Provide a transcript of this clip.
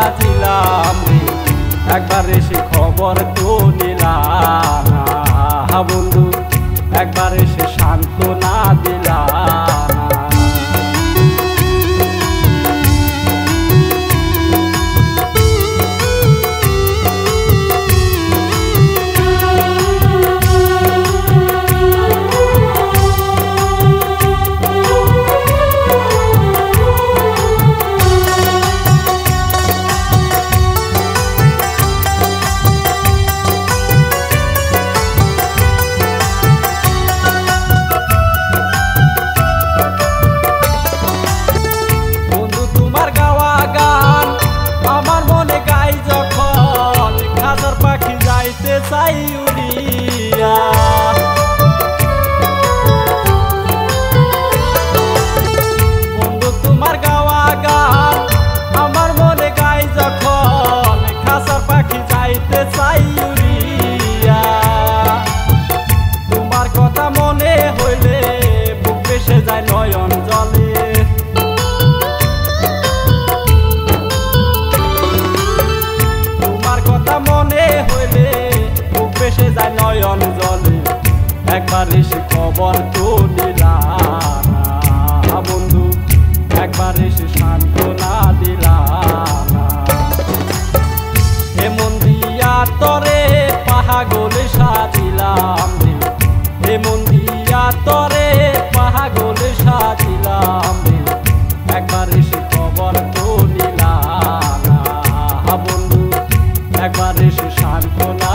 সাজিলাম রে, একবার এসে খবর তো নিলাম না বন্ধু, একবার এসে সান্ত্বনা দিলাম না। চাই উড়িয়া বন্ধু তোমার গাওয়া গান আমার মনে গাই যখন, খাসার পাখি যাইতে চাই উড়িয়া। তোমার কথা মনে হইলে বুক ভেসে যায় নয়ন জলে, তোমার কথা মনে হইলে ভেসে যায় নয়ন জলে, একবার এসে খবর তো দিলাম না বন্ধু, একবার এসে সান্ত্বনা দিলাম না। এমন দিয়া তরে পাহাগলে সাজিলাম রে, এমন দিয়া তরে পাহাগলে সাজিলাম রে, একবার এসে খবর তো নিলাম না বন্ধু, একবার এসে সান্ত্বনা